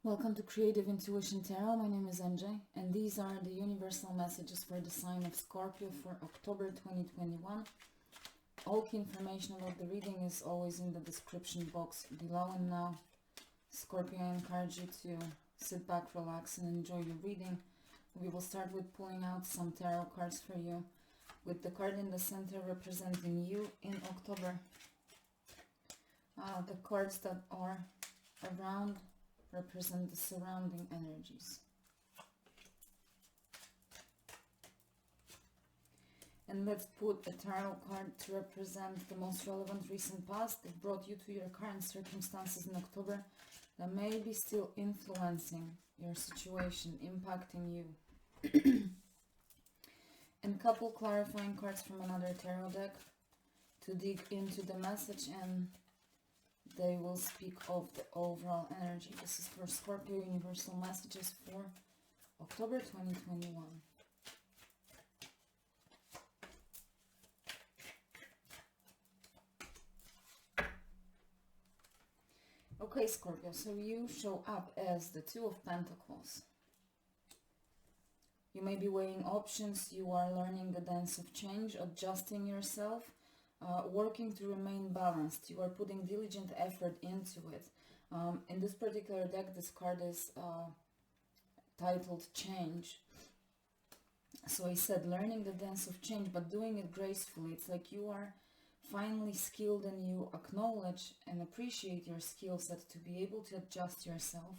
Welcome to Creative Intuition Tarot. My name is MJ, and these are the universal messages for the sign of Scorpio for October 2021. All key information about the reading is always in the description box below. And now, Scorpio, I encourage you to sit back, relax, and enjoy your reading. We will start with pulling out some tarot cards for you, with the card in the center representing you in October. The cards that are around represent the surrounding energies. And let's put a tarot card to represent the most relevant recent past that brought you to your current circumstances in October that may be still influencing your situation, impacting you. And couple clarifying cards from another tarot deck to dig into the message, and they will speak of the overall energy. This is for Scorpio Universal Messages for October 2021. Okay, Scorpio, so you show up as the Two of Pentacles. You may be weighing options, you are learning the dance of change, adjusting yourself, working to remain balanced. You are putting diligent effort into it. In this particular deck, this card is titled Change. So I said learning the dance of change, but doing it gracefully. It's like you are finally skilled and you acknowledge and appreciate your skill set to be able to adjust yourself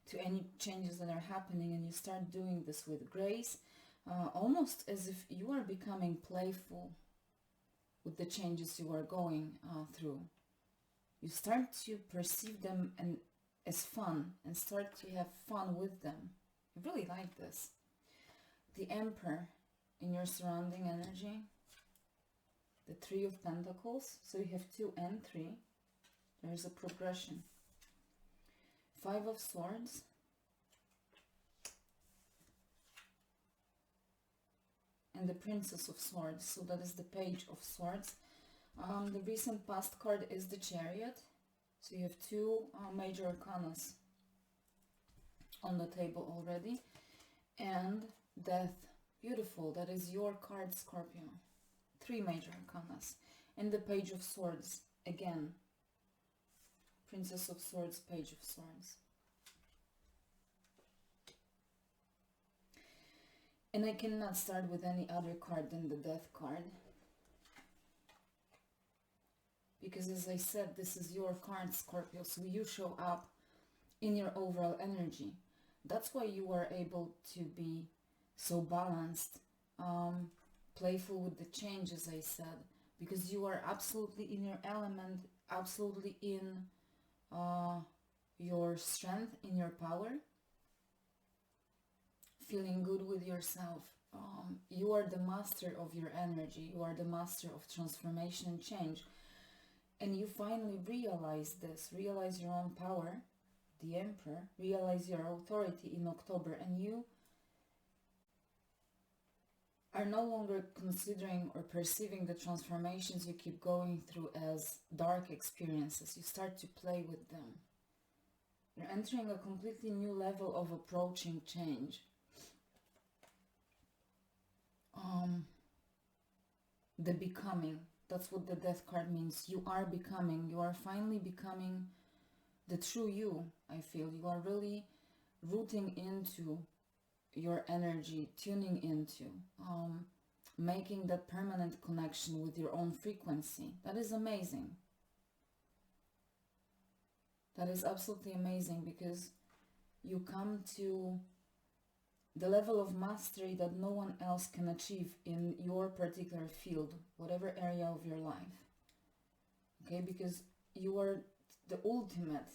to any changes that are happening, and you start doing this with grace, almost as if you are becoming playful with the changes you are going through. You start to perceive them as fun and start to have fun with them. I really like this. The Emperor in your surrounding energy. The Three of Pentacles. So you have 2 and 3. There's a progression. 5 of Swords. And the Princess of Swords. So that is the Page of Swords. The recent past card is the Chariot. So you have 2 major arcanas on the table already. And Death. Beautiful. That is your card, Scorpio. 3 major arcanas. And the Page of Swords. Again. Princess of Swords, Page of Swords. And I cannot start with any other card than the Death card. Because as I said, this is your card, Scorpio. So you show up in your overall energy. That's why you are able to be so balanced, playful with the change, as I said. Because you are absolutely in your element, absolutely in your strength, in your power, feeling good with yourself. You are the master of your energy. You are the master of transformation and change. And you finally realize this, realize your own power, the Emperor, realize your authority in October, and you are no longer considering or perceiving the transformations you keep going through as dark experiences. You start to play with them. You're entering a completely new level of approaching change. The becoming. That's what the Death card means. You are becoming. You are finally becoming the true you, I feel. You are really rooting into your energy, tuning into, making that permanent connection with your own frequency. That is amazing. That is absolutely amazing, because you come to the level of mastery that no one else can achieve in your particular field, whatever area of your life. Okay, because you are the ultimate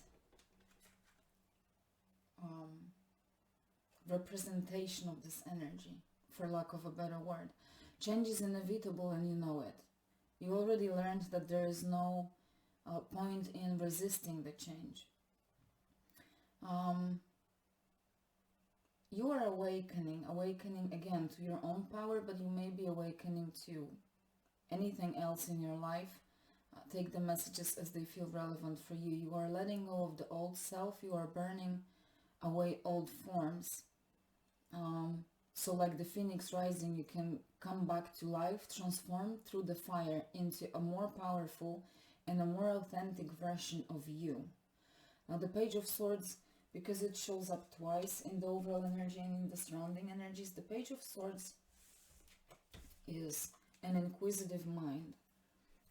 representation of this energy, for lack of a better word. Change is inevitable and you know it. You already learned that there is no point in resisting the change. You are awakening again to your own power, but you may be awakening to anything else in your life. Take the messages as they feel relevant for you. You are letting go of the old self. You are burning away old forms. So like the phoenix rising, you can come back to life, transform through the fire into a more powerful and a more authentic version of you. Now the Page of Swords, because it shows up twice in the overall energy and in the surrounding energies, the Page of Swords is an inquisitive mind.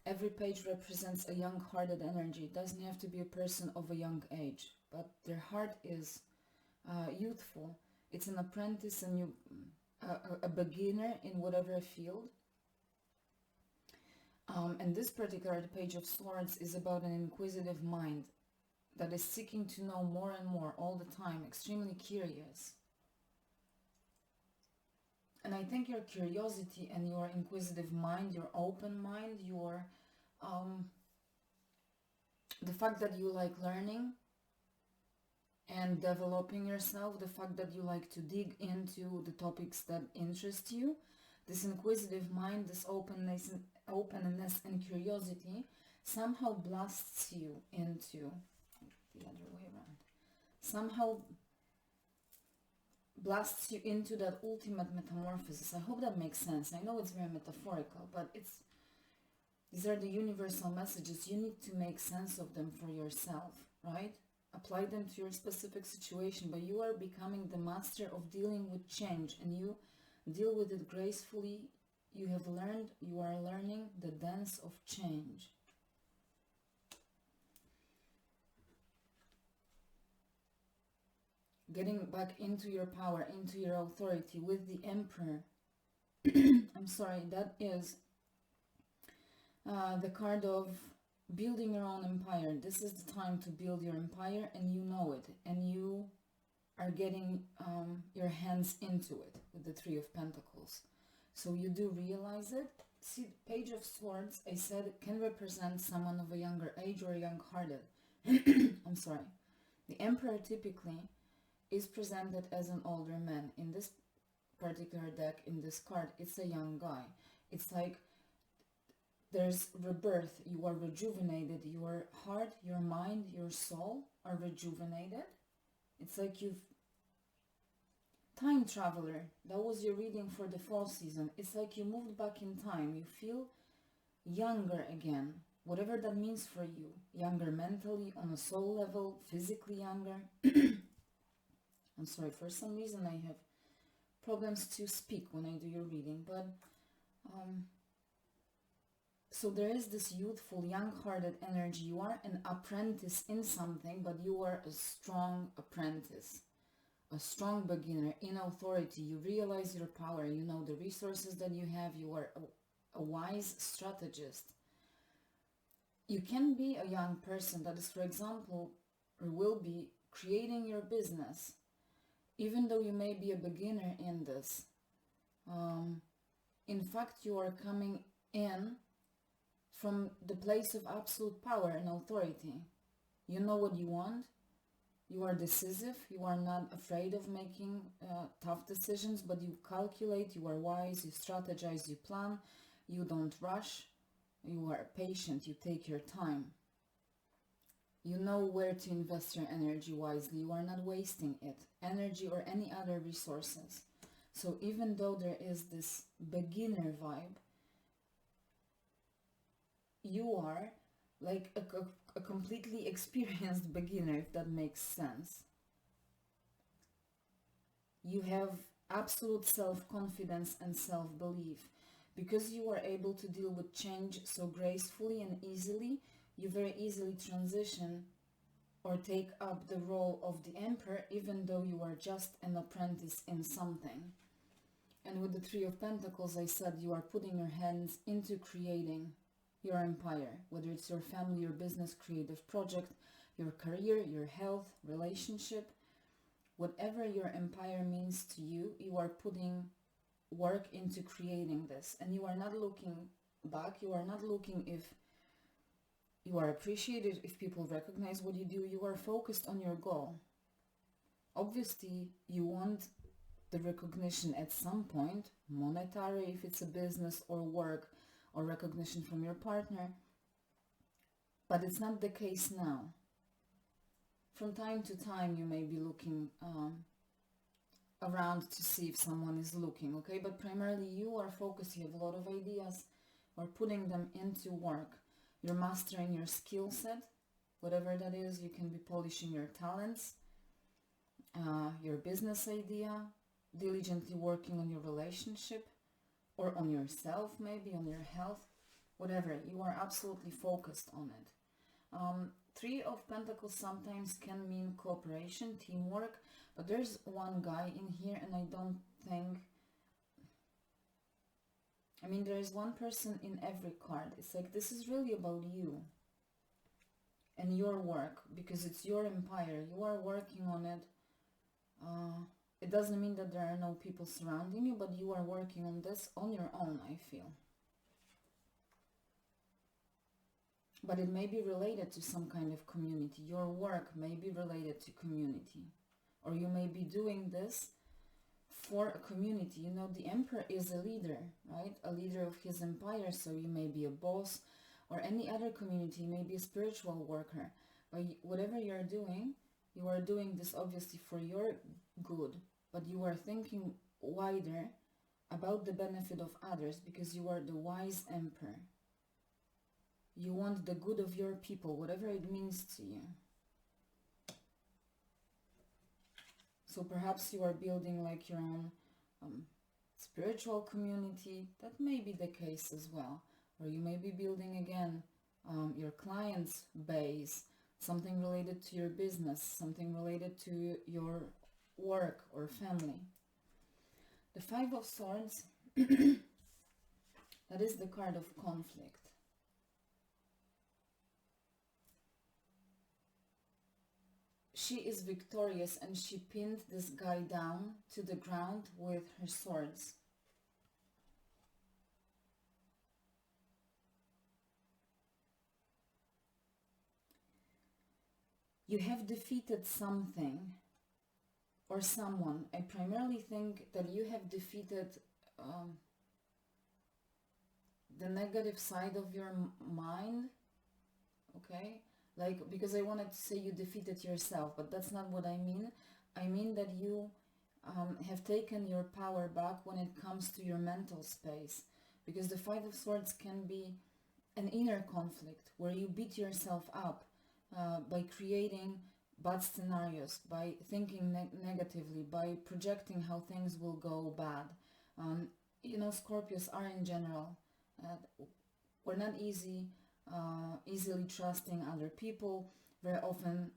Every page represents a young-hearted energy. It doesn't have to be a person of a young age, but their heart is youthful. It's an apprentice, a beginner in whatever field. And this particular Page of Swords is about an inquisitive mind that is seeking to know more and more all the time, extremely curious. And I think your curiosity and your inquisitive mind, your open mind, your the fact that you like learning and developing yourself, the fact that you like to dig into the topics that interest you, this inquisitive mind, this openness and curiosity somehow blasts you into the other way around. Somehow blasts you into that ultimate metamorphosis. I hope that makes sense. I know it's very metaphorical, but these are the universal messages. You need to make sense of them for yourself, right? Apply them to your specific situation, but you are becoming the master of dealing with change, and you deal with it gracefully. You are learning the dance of change. Getting back into your power, into your authority with the Emperor. I'm sorry, that is the card of building your own empire. This is the time to build your empire, and you know it, and you are getting your hands into it with the Three of Pentacles. So you do realize it. See, Page of Swords, I said, can represent someone of a younger age or young-hearted. I'm sorry. The Emperor typically is presented as an older man. In this particular deck, in this card, it's a young guy. It's like there's rebirth. You are rejuvenated. Your heart, your mind, your soul are rejuvenated. It's like you've time traveler. That was your reading for the fall season. It's like you moved back in time. You feel younger again, whatever that means for you. Younger mentally, on a soul level, physically younger. I'm sorry, for some reason I have problems to speak when I do your reading, but so there is this youthful, young-hearted energy. You are an apprentice in something, but you are a strong apprentice, a strong beginner in authority. You realize your power, you know the resources that you have, you are a wise strategist. You can be a young person that is, for example, or will be creating your business, even though you may be a beginner in this. In fact, you are coming in from the place of absolute power and authority. You know what you want. You are decisive. You are not afraid of making tough decisions, but you calculate, you are wise, you strategize, you plan, you don't rush, you are patient, you take your time. You know where to invest your energy wisely. You are not wasting it, energy or any other resources. So even though there is this beginner vibe, you are like a completely experienced beginner, if that makes sense. You have absolute self-confidence and self-belief. Because you are able to deal with change so gracefully and easily, you very easily transition or take up the role of the Emperor, even though you are just an apprentice in something. And with the Three of Pentacles, I said you are putting your hands into creating your empire, whether it's your family, your business, creative project, your career, your health, relationship, whatever your empire means to you, you are putting work into creating this. And you are not looking back, you are not looking if you are appreciated, if people recognize what you do. You are focused on your goal. Obviously, you want the recognition at some point, monetary if it's a business, or work, or recognition from your partner, but it's not the case now. From time to time you may be looking around to see if someone is looking, okay? But primarily you are focused, you have a lot of ideas, or putting them into work. You're mastering your skill set, whatever that is. You can be polishing your talents, your business idea, diligently working on your relationship, or on yourself, maybe on your health, whatever. You are absolutely focused on it. Three of Pentacles sometimes can mean cooperation, teamwork, but there's one guy in here, and I don't think, I mean, there is one person in every card. It's like this is really about you and your work, because it's your empire. You are working on it. It doesn't mean that there are no people surrounding you, but you are working on this on your own, I feel. But it may be related to some kind of community. Your work may be related to community. Or you may be doing this for a community. You know, the emperor is a leader, right? A leader of his empire. So you may be a boss, or any other community, maybe a spiritual worker. But whatever you're doing, you are doing this obviously for your good. But you are thinking wider about the benefit of others, because you are the wise emperor. You want the good of your people, whatever it means to you. So perhaps you are building like your own spiritual community. That may be the case as well. Or you may be building again your client's base, something related to your business, something related to your work or family. The Five of Swords, that is the card of conflict. She is victorious, and she pinned this guy down to the ground with her swords. You have defeated something or someone. I primarily think that you have defeated the negative side of your mind, okay? Like, because I wanted to say you defeated yourself, but that's not what I mean. I mean that you have taken your power back when it comes to your mental space. Because the Five of Swords can be an inner conflict where you beat yourself up by creating bad scenarios, by thinking negatively, by projecting how things will go bad. You know, Scorpios are in general, we're not easily trusting other people, very often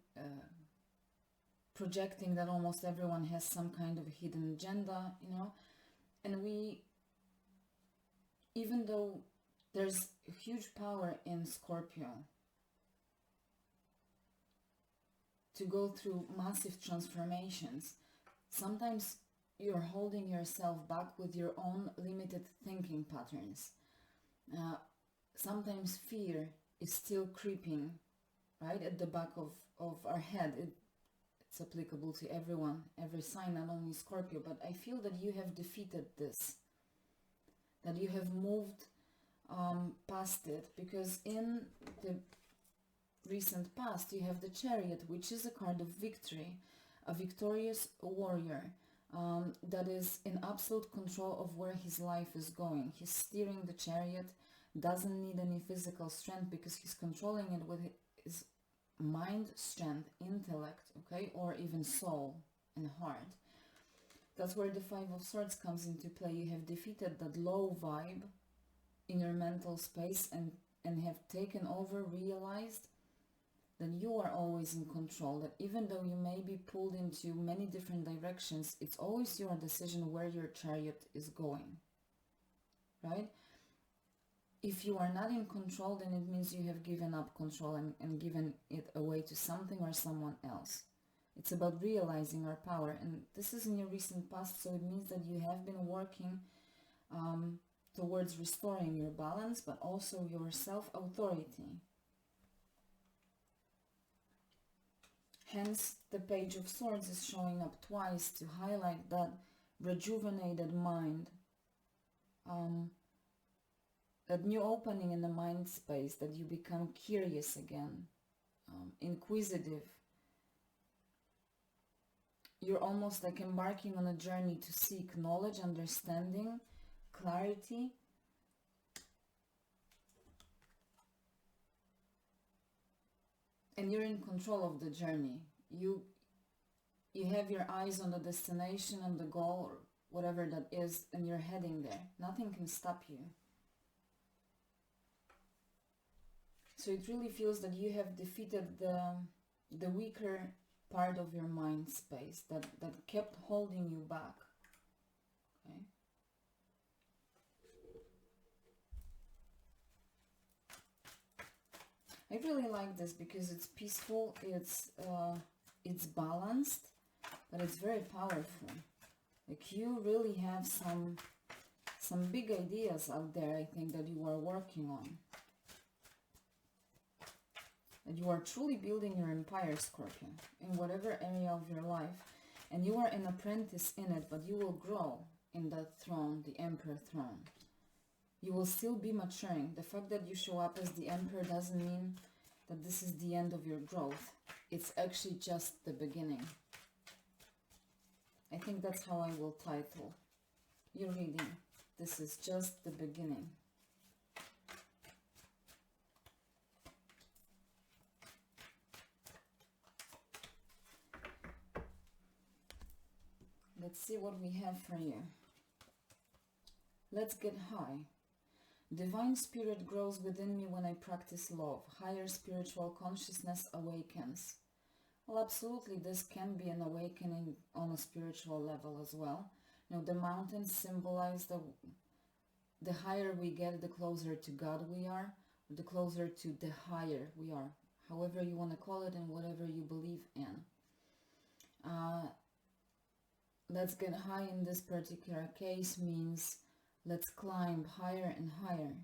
projecting that almost everyone has some kind of a hidden agenda, you know. And we, even though there's a huge power in Scorpio to go through massive transformations, sometimes you're holding yourself back with your own limited thinking patterns. Sometimes fear is still creeping right at the back of our head. It's applicable to everyone, every sign, not only Scorpio, but I feel that you have defeated this, that you have moved past it, because in the recent past you have the Chariot, which is a card of victory, a victorious warrior that is in absolute control of where his life is going. He's steering the chariot, doesn't need any physical strength because he's controlling it with his mind strength, intellect, okay, or even soul and heart. That's where the Five of Swords comes into play. You have defeated that low vibe in your mental space and have taken over, realized that you are always in control, that even though you may be pulled into many different directions, it's always your decision where your chariot is going, right? If you are not in control, then it means you have given up control and given it away to something or someone else. It's about realizing our power, and this is in your recent past, so it means that you have been working towards restoring your balance, but also your self-authority. Hence, the Page of Swords is showing up twice to highlight that rejuvenated mind, that new opening in the mind space, that you become curious again, inquisitive, you're almost like embarking on a journey to seek knowledge, understanding, clarity. And you're in control of the journey. You have your eyes on the destination, on the goal, or whatever that is, and you're heading there. Nothing can stop you. So it really feels that you have defeated the weaker part of your mind space that kept holding you back. Okay. I really like this because it's peaceful, it's balanced, but it's very powerful. Like, you really have some big ideas out there, I think, that you are working on. And you are truly building your empire, Scorpio, in whatever area of your life. And you are an apprentice in it, but you will grow in that throne, the Emperor throne. You will still be maturing. The fact that you show up as the Emperor doesn't mean that this is the end of your growth. It's actually just the beginning. I think that's how I will title your reading. This is just the beginning. Let's see what we have for you. Let's get high. Divine spirit grows within me when I practice love. Higher spiritual consciousness awakens. Well, absolutely, this can be an awakening on a spiritual level as well. You know, the mountains symbolize the higher we get, the closer to God we are, the closer to the higher we are. However you want to call it and whatever you believe in. Let's get high in this particular case means let's climb higher and higher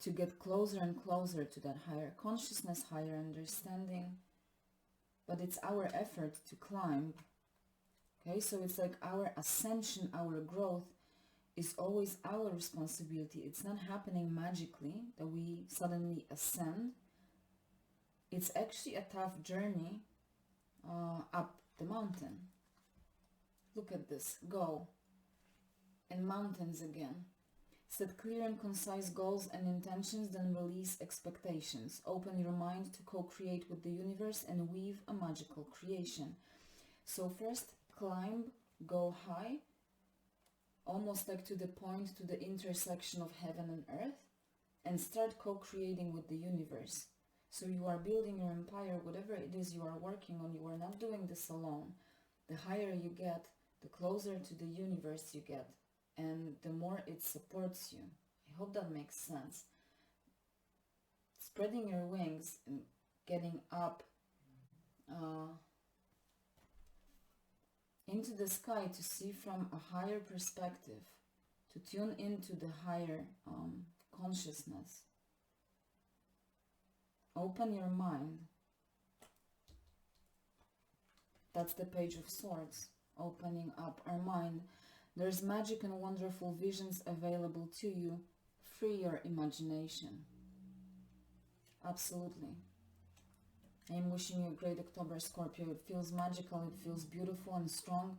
to get closer and closer to that higher consciousness, higher understanding. But it's our effort to climb. Okay, so it's like our ascension, our growth is always our responsibility. It's not happening magically that we suddenly ascend. It's actually a tough journey up the mountain. Look at this. Go. And mountains again. Set clear and concise goals and intentions, then release expectations. Open your mind to co-create with the universe and weave a magical creation. So first, climb, go high, almost like to the point, to the intersection of heaven and earth, and start co-creating with the universe. So you are building your empire, whatever it is you are working on. You are not doing this alone. The higher you get, the closer to the universe you get, and the more it supports you. I hope that makes sense. Spreading your wings and getting up into the sky to see from a higher perspective, to tune into the higher consciousness. Open your mind. That's the Page of Swords. Opening up our mind. There's magic and wonderful visions available to you. Free your imagination. Absolutely. I'm wishing you a great October, Scorpio. It feels magical, it feels beautiful and strong.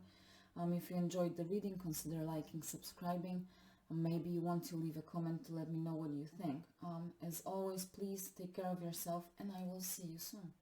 If you enjoyed the reading, consider liking, subscribing. Maybe you want to leave a comment to let me know what you think. As always, please take care of yourself, and I will see you soon.